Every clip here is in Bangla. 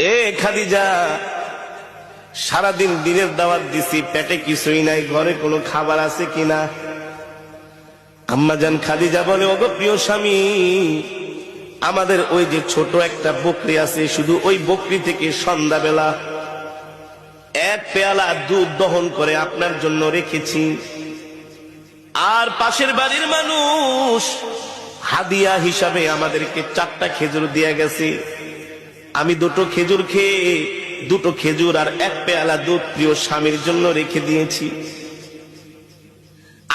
এ খাদিজা, সারাদিন দিনের দাওয়াত দিছি, পেটে কিছুই নাই, ঘরে কোনো খাবার আছে কিনা? আম্মাজান খাদিজা বলে, ওগো প্রিয় স্বামী, আমাদের ওই যে ছোট একটা বকরি আছে, শুধু ওই বকরি থেকে সন্ধ্যাবেলা এক পেয়ালা দুধ দহন করে আপনার জন্য রেখেছি। আর পাশের বাড়ির মানুষ হাদিয়া হিসাবে আমাদেরকে 4টা খেজুর দিয়ে গেছে। আমি 2টো খেজুর খেয়ে 2টো খেজুর আর এক পেয়ালা দুধ প্রিয় স্বামীর জন্য রেখে দিয়েছি।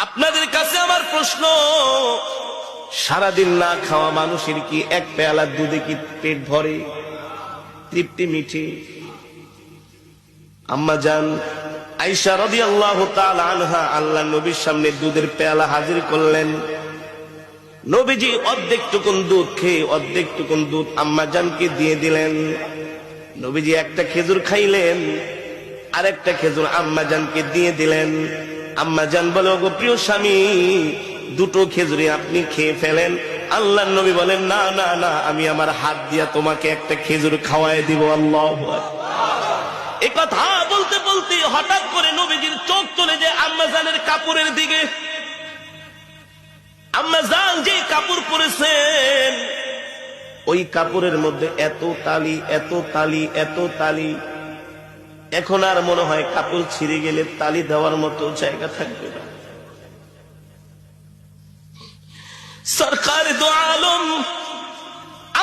আপনাদের কাছে আমার প্রশ্ন, সারাদিন না খাওয়া মানুষের কি এক পেয়ালা দুধে কি পেট ভরে, তৃপ্তি মিঠে? আম্মা জান আয়েশা রাদিয়াল্লাহু তাআলা আনহা আল্লাহর নবীর সামনে দুধের পেয়ালা হাজির করলেন। নবীজি অর্ধেক টুকুন দুধ খেয়ে অর্ধেক টুকুন দুধ আম্মা জানকে দিয়ে দিলেন। নবীজি একটা খেজুর খাইলেন, আর একটা খেজুর আম্মা জানকে দিয়ে দিলেন। আম্মা জান বলে, ওগো প্রিয় স্বামী, 2টো খেজুরি আপনি খেয়ে ফেলেন। আল্লাহর নবী বলেন, না না না, আমি আমার হাত দিয়া তোমাকে একটা খেজুর খাওয়াই দিব। আল্লাহু আকবার। এই কথা বলতে বলতে হঠাৎ করে নবীজির চোখ চলে যায় আম্মা জানের কাপড়ের দিকে। আম্মা জান যে কাপড় পরেছেন, ওই কাপড়ের মধ্যে এত তালি, এত তালি, এত তালি, এখন আর মনে হয় কাপড় ছিঁড়ে গেলে তালি দেওয়ার মতো জায়গা থাকবে না। সরকার দো আলম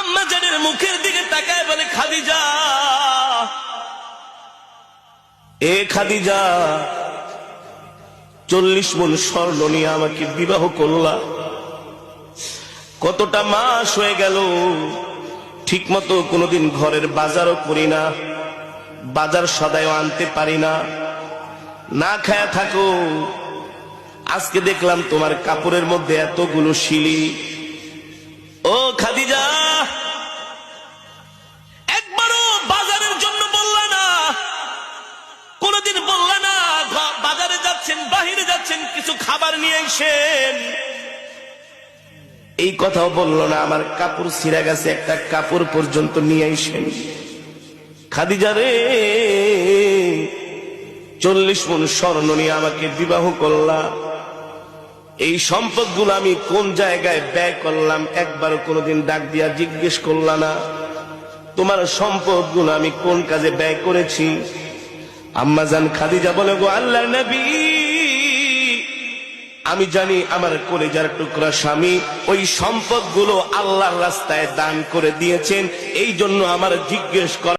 আম্মা জানের মুখের দিকে তাকায় বলে, খাদিজা, এ খাদিজা, 40 মণ স্বর্ণ নিয়ে আমাকে বিবাহ করলা, কতটা মাস হয়ে গেল, ঠিক মতো কোনোদিন ঘরের বাজারও করি না, বাজার সদাইও আনতে পারি না, না খায়া থাকো। আজকে দেখলাম তোমার কাপড়ের মধ্যে এতগুলো শিলি। ও খাদিজা, একবারও বাজারের জন্য বললা না, কোনদিন বললা না বাজারে যাচ্ছেন, বাহিরে যাচ্ছেন, কিছু খাবার নিয়ে আসেন, এই কথাও বললো না। আমার কাপড় ছিঁড়া গেছে, একটা কাপড় পর্যন্ত নিয়ে আসেন। খাদিজা রে, 40 মণ স্বর্ণ নিয়ে আমাকে বিবাহ করলা, এই সম্পদগুলো আমি কোন জায়গায় ব্যয় করলাম একবারও কোনোদিন ডাক দিয়া জিজ্ঞেস করলা না। তোমার সম্পদগুলো আমি কোন কাজে ব্যয় করেছি? আম্মা জান খাদিজা বলে, গো আল্লাহর নবী, আমি জানি আমার কলিজার টুকরা স্বামী ওই সম্পদগুলো আল্লাহর রাস্তায় দান করে দিয়েছেন, এই জন্য আমার জিজ্ঞেস করা।